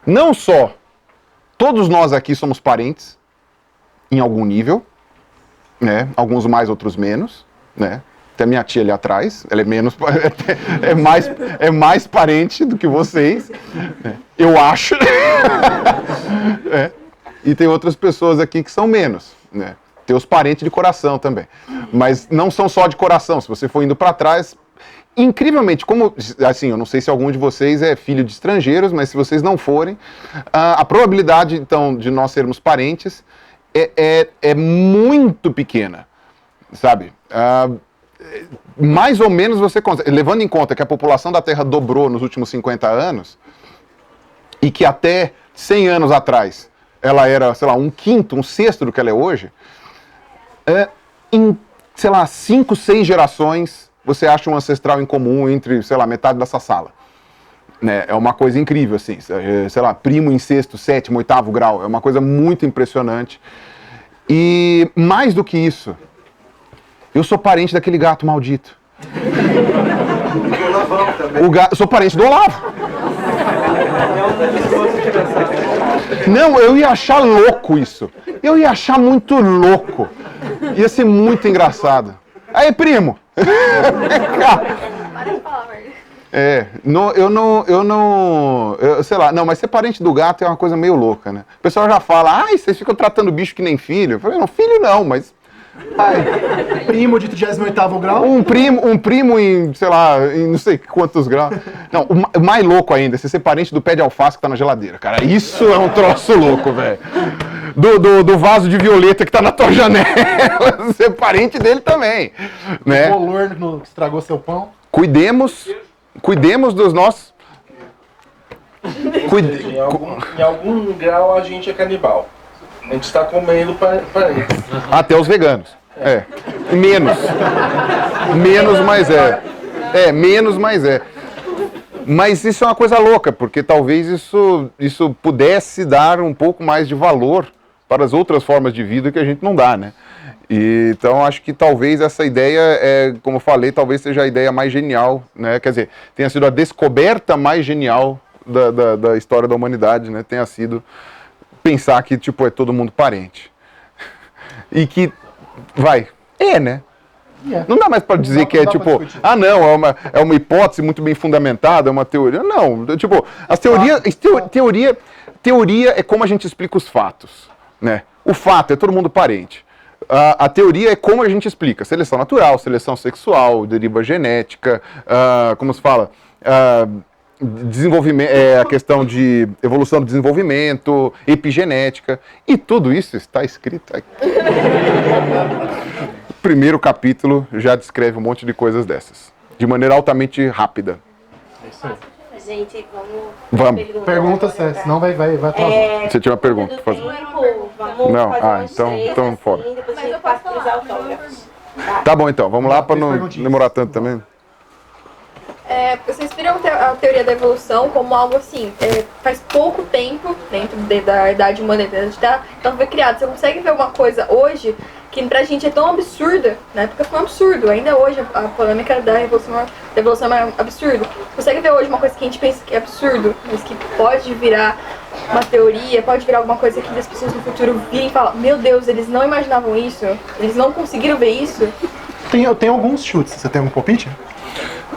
não só todos nós aqui somos parentes, em algum nível, né? Alguns mais, outros menos, né? Até minha tia ali atrás, ela é menos, é mais parente do que vocês, né? Eu acho. É. E tem outras pessoas aqui que são menos, né? Tem os parentes de coração também, mas não são só de coração. Se você for indo para trás, incrivelmente, como, assim, eu não sei se algum de vocês é filho de estrangeiros, mas se vocês não forem, a probabilidade, então, de nós sermos parentes é muito pequena, sabe? Mais ou menos você consegue, levando em conta que a população da Terra dobrou nos últimos 50 anos, e que até 100 anos atrás ela era, sei lá, um quinto, um sexto do que ela é hoje, em, sei lá, 5, 6 gerações, você acha um ancestral em comum entre, sei lá, metade dessa sala. Né? É uma coisa incrível, assim, sei lá, primo em sexto, sétimo, oitavo grau, é uma coisa muito impressionante. E mais do que isso, eu sou parente daquele gato maldito. Eu sou parente do Olavo. Não, eu ia achar louco isso. Eu ia achar muito louco. Ia ser muito engraçado. Aí, primo. Sei lá, não, mas ser parente do gato é uma coisa meio louca, né? O pessoal já fala, vocês ficam tratando o bicho que nem filho. Eu falei, não, filho não, mas... Primo de 38º grau? Um primo em, sei lá, em não sei quantos graus. Não, o mais louco ainda é você ser parente do pé de alface que tá na geladeira, cara. Isso é um troço louco, velho. Do vaso de violeta que tá na tua janela. Ser parente dele também, né? O bolor que estragou seu pão. Cuidemos dos nossos... Em algum grau a gente é canibal. A gente está comendo parentes. Até os veganos. Menos. Menos, mas é. Menos, mas é. Mas isso é uma coisa louca, porque talvez isso pudesse dar um pouco mais de valor para as outras formas de vida que a gente não dá, né? Então acho que talvez essa ideia, como eu falei, talvez seja a ideia mais genial, né? Quer dizer, tenha sido a descoberta mais genial da história da humanidade, né? Tenha sido pensar que, tipo, é todo mundo parente. E que, né? Não dá mais para dizer que é tipo, não, é uma hipótese muito bem fundamentada, é uma teoria. Não, tipo, as teorias, teoria é como a gente explica os fatos, né? O fato é todo mundo parente. A teoria é como a gente explica. Seleção natural, seleção sexual, deriva genética, como se fala... desenvolvimento, a questão de evolução do desenvolvimento, epigenética, e tudo isso está escrito aqui. O primeiro capítulo já descreve um monte de coisas dessas, de maneira altamente rápida. É isso aí. Gente, vamos. Pergunta, senão vai atrasar. Você tinha uma pergunta? Vamos não? fazer Então fora. Assim, depois a gente passa pros autógrafos. Tá bom, então. Vamos lá para não demorar tanto também. Vocês viram a teoria da evolução como algo assim, faz pouco tempo, dentro da idade humana, então foi criado. Você consegue ver uma coisa hoje que pra gente é tão absurda, na época foi um absurdo, ainda hoje a polêmica da evolução é um absurdo. Você consegue ver hoje uma coisa que a gente pensa que é absurdo, mas que pode virar uma teoria, pode virar alguma coisa que as pessoas no futuro virem e falam, meu Deus, eles não imaginavam isso, eles não conseguiram ver isso. Tem alguns chutes, você tem algum palpite?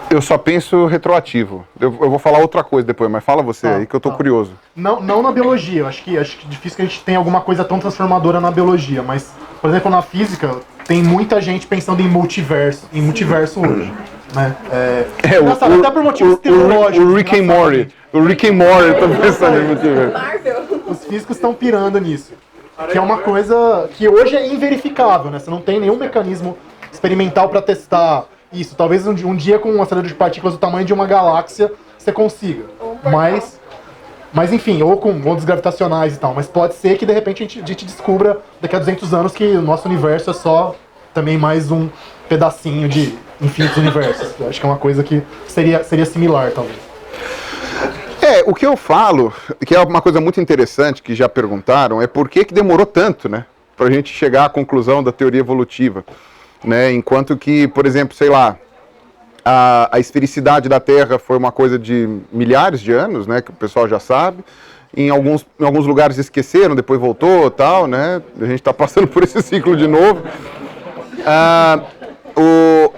Eu só penso retroativo. Eu vou falar outra coisa depois, mas fala você aí que eu tô curioso. Não na biologia, eu acho que é difícil que a gente tenha alguma coisa tão transformadora na biologia, mas, por exemplo, na física, tem muita gente pensando em multiverso hoje. Né? Até por motivos teológicos. O Rick and Morty. O Rick and Morty tá pensando em multiverso. Marvel. Os físicos estão pirando nisso. Que é uma coisa que hoje é inverificável, né? Você não tem nenhum mecanismo experimental para testar isso. Talvez um dia com um acelerador de partículas do tamanho de uma galáxia você consiga. Mas enfim, ou com ondas gravitacionais e tal. Mas pode ser que de repente a gente descubra daqui a 200 anos que o nosso universo é só também mais um pedacinho de infinitos universos. Eu acho que é uma coisa que seria similar, talvez. O que eu falo, que é uma coisa muito interessante que já perguntaram, é por que demorou tanto, né? Pra gente chegar à conclusão da teoria evolutiva. Né? Enquanto que, por exemplo, sei lá, a esfericidade da Terra foi uma coisa de milhares de anos, né? Que o pessoal já sabe. em alguns lugares esqueceram, depois voltou, tal, né? A gente está passando por esse ciclo de novo.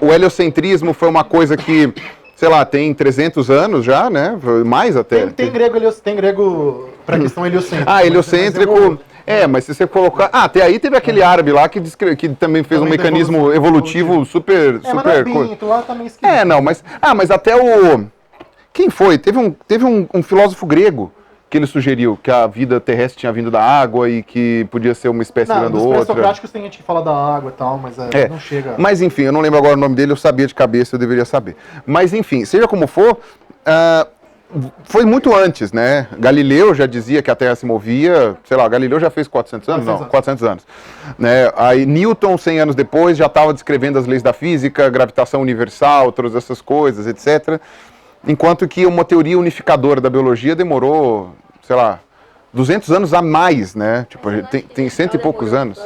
O heliocentrismo foi uma coisa que, sei lá, tem 300 anos já, né? Mais até. Tem grego para a questão heliocêntrica. Heliocêntrico. Mas se você colocar... até aí teve aquele árabe lá que também fez um mecanismo evolutivo super... Mas não é Binto, lá tá meio esquisito. Mas até o... Quem foi? Teve um filósofo grego que ele sugeriu que a vida terrestre tinha vindo da água e que podia ser uma espécie virando outra. Nos pré-socráticos tem gente que fala da água e tal, mas não chega... Mas enfim, eu não lembro agora o nome dele, eu sabia de cabeça, eu deveria saber. Mas enfim, seja como for, foi muito antes, né? Galileu já dizia que a Terra se movia, sei lá, Galileu já fez 400 anos? Não, 400 anos. Né? Aí Newton, 100 anos depois, já estava descrevendo as leis da física, gravitação universal, todas essas coisas, etc., enquanto que uma teoria unificadora da biologia demorou, sei lá, 200 anos a mais, né? Tipo, tem cento e poucos anos.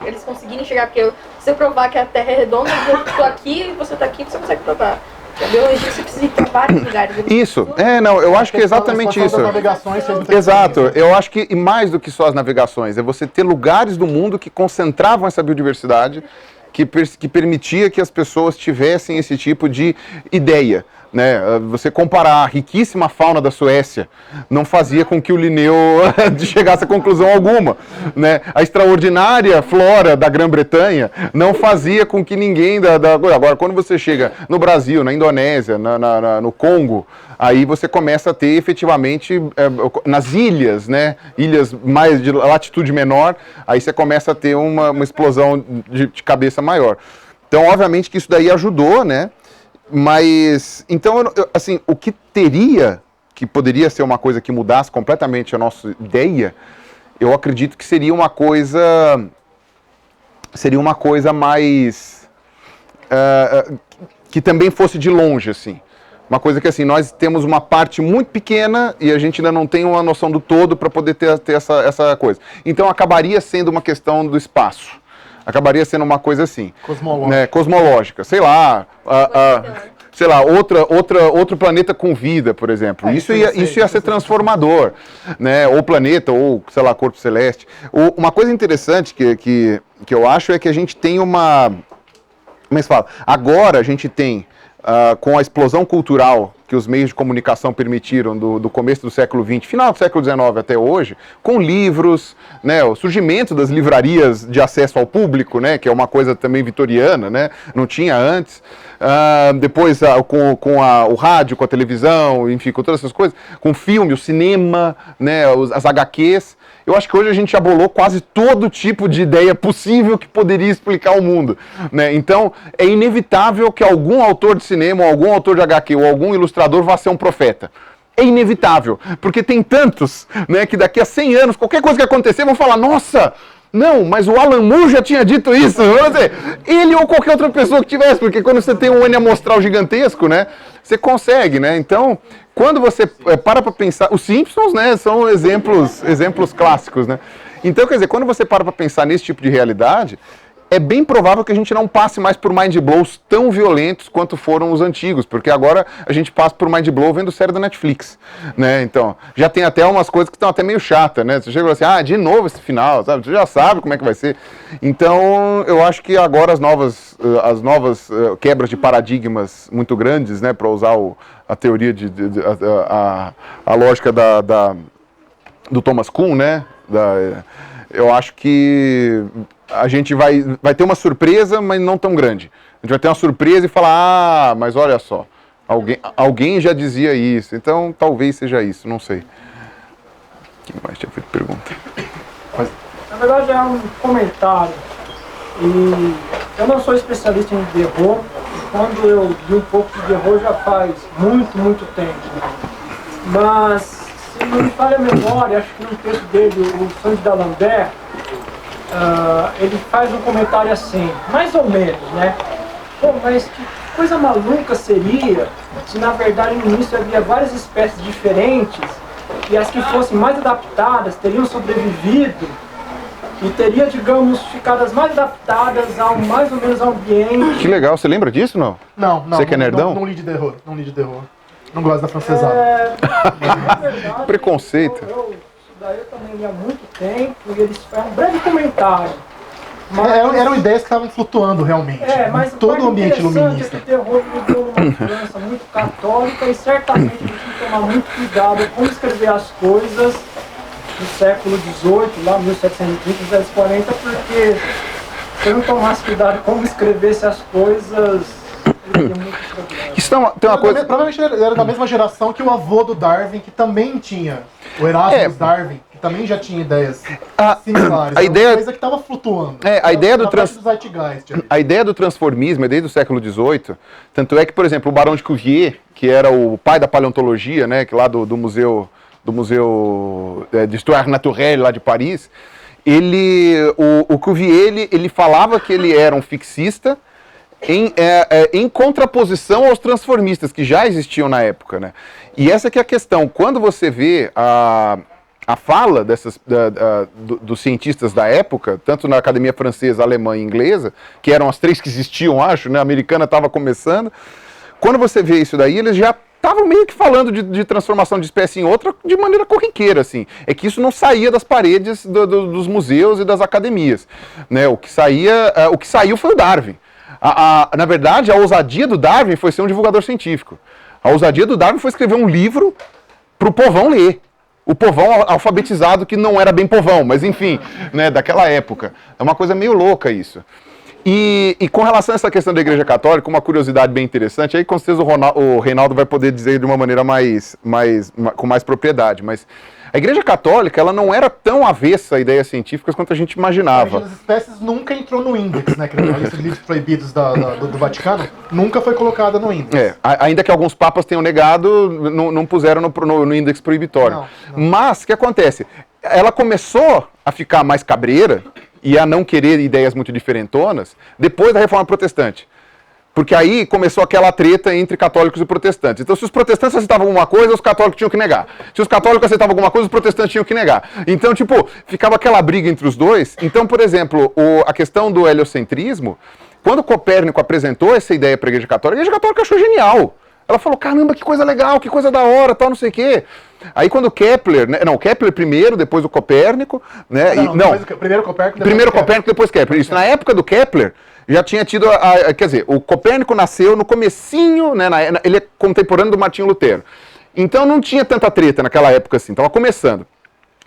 Eles conseguirem chegar, porque se eu provar que a Terra é redonda, eu estou aqui, você está aqui, você consegue provar. A biologia você precisa ir para vários lugares. Isso, eu acho que é exatamente isso. Exato, eu acho que, e mais do que só as navegações, é você ter lugares do mundo que concentravam essa biodiversidade, que permitia que as pessoas tivessem esse tipo de ideia. Né? Você comparar a riquíssima fauna da Suécia não fazia com que o Linneu chegasse a conclusão alguma, né? A extraordinária flora da Grã-Bretanha não fazia com que ninguém Agora, quando você chega no Brasil, na Indonésia, no Congo, aí você começa a ter efetivamente nas ilhas, né? Ilhas mais de latitude menor, aí você começa a ter uma explosão de cabeça maior. Então, obviamente que isso daí ajudou, né? Mas, então, assim, o que poderia ser uma coisa que mudasse completamente a nossa ideia, eu acredito que seria uma coisa mais, que também fosse de longe, assim. Uma coisa que, assim, nós temos uma parte muito pequena e a gente ainda não tem uma noção do todo para poder ter essa coisa. Então, acabaria sendo uma questão do espaço. Acabaria sendo uma coisa assim. Cosmológica. Né, cosmológica. Sei lá, outro planeta com vida, por exemplo. Isso ia ser transformador. Né? Ou planeta, ou, sei lá, corpo celeste. Uma coisa interessante que eu acho é que a gente tem uma... Como é que se fala? Agora a gente tem, com a explosão cultural que os meios de comunicação permitiram do começo do século XX, final do século XIX até hoje, com livros, né, o surgimento das livrarias de acesso ao público, né, que é uma coisa também vitoriana, né, não tinha antes, depois com o rádio, com a televisão, enfim, com todas essas coisas, com o filme, o cinema, né, as HQs. Eu acho que hoje a gente abolou quase todo tipo de ideia possível que poderia explicar o mundo, né? Então, é inevitável que algum autor de cinema, ou algum autor de HQ, ou algum ilustrador vá ser um profeta. É inevitável, porque tem tantos, né, que daqui a 100 anos, qualquer coisa que acontecer, vão falar, nossa, não, mas o Alan Moore já tinha dito isso. Vamos dizer, ele ou qualquer outra pessoa que tivesse, porque quando você tem um N amostral gigantesco, né, você consegue, né? Então, quando você para pensar, os Simpsons, né, são exemplos clássicos, né? Então, quer dizer, quando você para pensar nesse tipo de realidade, é bem provável que a gente não passe mais por mind blows tão violentos quanto foram os antigos, porque agora a gente passa por mind blow vendo série da Netflix, né? Então, já tem até umas coisas que estão até meio chatas, né? Você chega assim, de novo esse final, sabe? Você já sabe como é que vai ser. Então, eu acho que agora as novas quebras de paradigmas muito grandes, né, para usar a teoria a lógica do Thomas Kuhn, né? Eu acho que a gente vai ter uma surpresa, mas não tão grande. A gente vai ter uma surpresa e falar, mas olha só, alguém já dizia isso, então talvez seja isso, não sei. Quem mais tinha feito pergunta? Na verdade é um comentário. E eu não sou especialista em terror, e quando eu vi um pouco de terror já faz muito tempo. Mas, se não me falha a memória, acho que no texto dele, o Sandy d'Alembert, ele faz um comentário assim, mais ou menos, né? Pô, mas que coisa maluca seria se na verdade no início havia várias espécies diferentes e as que fossem mais adaptadas teriam sobrevivido e teria, digamos, ficado as mais adaptadas ao mais ou menos ao ambiente. Que legal, você lembra disso, não? Não. Você que é nerdão? Não li de terror, Não gosto da francesada. Na verdade, Preconceito. Isso daí eu também li há muito tempo e eles fizeram um breve comentário. Eram ideias que estavam flutuando realmente. Mas todo o ambiente iluminista. É que o terror viveu numa França muito católica e certamente a gente tem que tomar muito cuidado como escrever as coisas no século XVIII, lá 1730, 1740, porque se eu não tomasse cuidado como escrevesse as coisas, ele teria muito problema. Isso tem uma coisa... Provavelmente ele era da mesma geração que o avô do Darwin, que também tinha. O Erasmus Darwin, que também já tinha ideias similares. A ideia... uma coisa que estava flutuando. A ideia do Zeitgeist. A ideia do transformismo é desde o século XVIII. Tanto é que, por exemplo, o Barão de Cuvier, que era o pai da paleontologia, né, que lá do museu d'Histoire Naturelle lá de Paris, o Cuvier ele falava que ele era um fixista em contraposição aos transformistas que já existiam na época, né? E essa que é a questão. Quando você vê a fala dos cientistas da época, tanto na academia francesa, alemã e inglesa, que eram as três que existiam, acho, né? A americana estava começando. Quando você vê isso daí, eles já estavam meio que falando de transformação de espécie em outra de maneira corriqueira, assim. É que isso não saía das paredes dos museus e das academias, né? O que saiu foi o Darwin. Na verdade, a ousadia do Darwin foi ser um divulgador científico. A ousadia do Darwin foi escrever um livro para o povão ler. O povão alfabetizado, que não era bem povão, mas enfim, né, daquela época. É uma coisa meio louca isso. E com relação a essa questão da Igreja Católica, uma curiosidade bem interessante, aí com certeza o Reinaldo vai poder dizer de uma maneira com mais propriedade, mas a Igreja Católica ela não era tão avessa a ideias científicas quanto a gente imaginava. A origem das espécies nunca entrou no índex, né? Que a lista de livros proibidos do Vaticano nunca foi colocada no índex. Ainda que alguns papas tenham negado, não puseram no índex proibitório. Não. Mas, o que acontece? Ela começou a ficar mais cabreira e a não querer ideias muito diferentonas depois da Reforma Protestante. Porque aí começou aquela treta entre católicos e protestantes. Então, se os protestantes aceitavam alguma coisa, os católicos tinham que negar. Se os católicos aceitavam alguma coisa, os protestantes tinham que negar. Então, ficava aquela briga entre os dois. Então, por exemplo, a questão do heliocentrismo, quando Copérnico apresentou essa ideia para a Igreja Católica achou genial. Ela falou, caramba, que coisa legal, que coisa da hora, tal, não sei o quê. Aí quando Kepler, né, Kepler primeiro, depois o Copérnico, né? Primeiro Copérnico, depois Kepler. Isso, na época do Kepler, já tinha tido, quer dizer, o Copérnico nasceu no comecinho, né, ele é contemporâneo do Martinho Lutero. Então não tinha tanta treta naquela época assim, estava começando.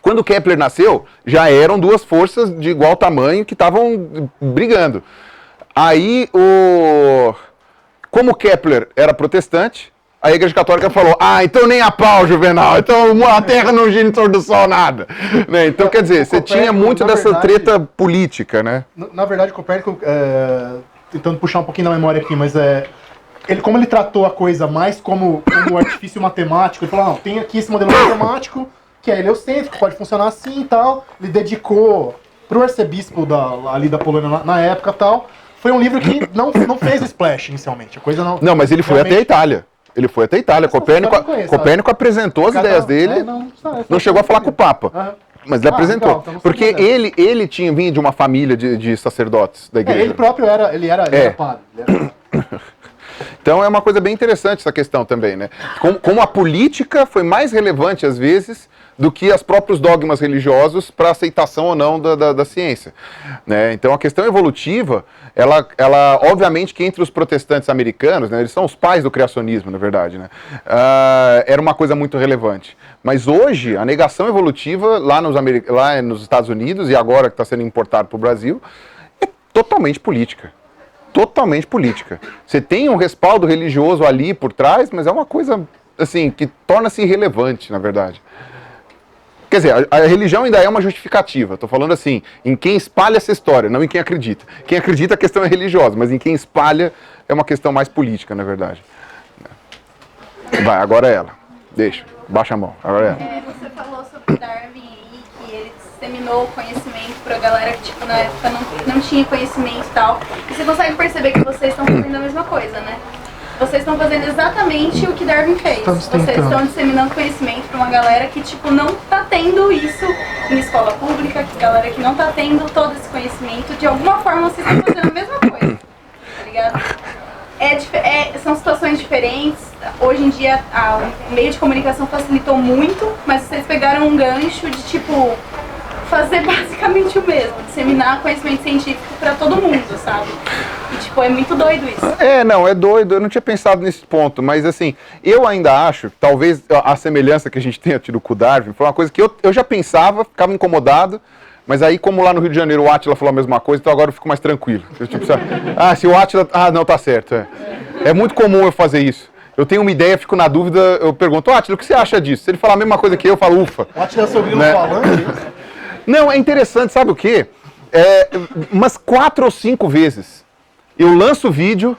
Quando o Kepler nasceu, já eram duas forças de igual tamanho que estavam brigando. Aí, como Kepler era protestante, a Igreja Católica falou, então nem a pau, Juvenal, então a Terra não gira em torno do Sol, nada. Né? Então, quer dizer, você tinha muito dessa treta política, né? Na verdade, Copérnico, tentando puxar um pouquinho da memória aqui, mas como ele tratou a coisa mais como artifício matemático, ele falou, não, tem aqui esse modelo matemático, que é heliocêntrico, pode funcionar assim e tal. Ele dedicou para o arcebispo ali da Polônia na época e tal. Foi um livro que não fez splash inicialmente. A coisa não, mas ele foi até a Itália. Ele foi até a Itália. Copérnico apresentou as ideias dele, não chegou a falar com o Papa. Mas ele apresentou. Então porque ele tinha vindo de uma família de sacerdotes da igreja. Ele próprio era padre. Então é uma coisa bem interessante essa questão também, né? Como a política foi mais relevante, às vezes, do que os próprios dogmas religiosos para aceitação ou não da ciência. Né? Então a questão evolutiva, ela obviamente que entre os protestantes americanos, né, eles são os pais do criacionismo, na verdade, né? Era uma coisa muito relevante. Mas hoje, a negação evolutiva lá nos Estados Unidos, e agora que está sendo importado para o Brasil, é totalmente política. Totalmente política. Você tem um respaldo religioso ali por trás, mas é uma coisa assim que torna-se irrelevante, na verdade. Quer dizer, a religião ainda é uma justificativa. Estou falando assim, em quem espalha essa história, não em quem acredita. Quem acredita a questão é religiosa, mas em quem espalha é uma questão mais política, na verdade. Vai, agora é ela. Deixa, baixa a mão. Agora é ela. Você falou sobre Darwin aí, que ele disseminou o conhecimento pra galera que, tipo, na época não tinha conhecimento e tal. E você consegue perceber que vocês estão fazendo a mesma coisa, né? Vocês estão fazendo exatamente o que Darwin fez. Vocês estão disseminando conhecimento para uma galera que, tipo, não tá tendo isso em escola pública, que galera que não tá tendo todo esse conhecimento. De alguma forma, vocês estão fazendo a mesma coisa, tá ligado? São situações diferentes. Hoje em dia o meio de comunicação facilitou muito, mas vocês pegaram um gancho de tipo fazer basicamente o mesmo, disseminar conhecimento científico pra todo mundo, sabe? E tipo, é muito doido isso. Não, é doido, eu não tinha pensado nesse ponto, mas assim, eu ainda acho, talvez a semelhança que a gente tenha tido com o Darwin foi uma coisa que eu já pensava, ficava incomodado, mas aí como lá no Rio de Janeiro o Átila falou a mesma coisa, então agora eu fico mais tranquilo. Eu, tipo, se o Átila... não, tá certo. É muito comum eu fazer isso. Eu tenho uma ideia, fico na dúvida, eu pergunto, Átila, o que você acha disso? Se ele falar a mesma coisa que eu falo, ufa. O Átila é seu grilo falando? Não, é interessante, sabe o quê? Umas 4 ou 5 vezes. Eu lanço o vídeo,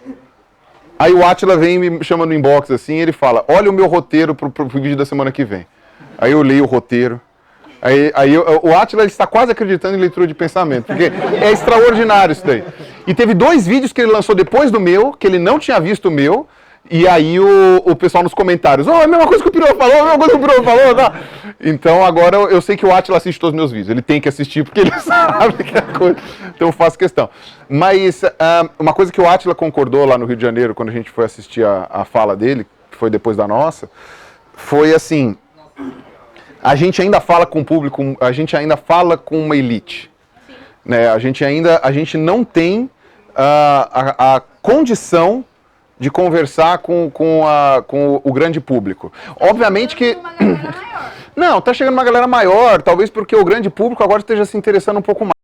aí o Átila vem e me chama no inbox assim, ele fala, olha o meu roteiro pro vídeo da semana que vem. Aí eu leio o roteiro. O Átila está quase acreditando em leitura de pensamento, porque é extraordinário isso daí. E teve 2 vídeos que ele lançou depois do meu, que ele não tinha visto o meu, e aí o pessoal nos comentários, é a mesma coisa que o Pirô falou, a mesma coisa que o Pirô falou, tá? Então agora eu sei que o Átila assiste todos os meus vídeos, ele tem que assistir porque ele sabe que é coisa, então eu faço questão. Mas uma coisa que o Átila concordou lá no Rio de Janeiro, quando a gente foi assistir a fala dele, que foi depois da nossa, foi assim, a gente ainda fala com o público, a gente ainda fala com uma elite. Né? A gente não tem a condição de conversar com o grande público. Obviamente que... Não, tá chegando uma galera maior, talvez porque o grande público agora esteja se interessando um pouco mais.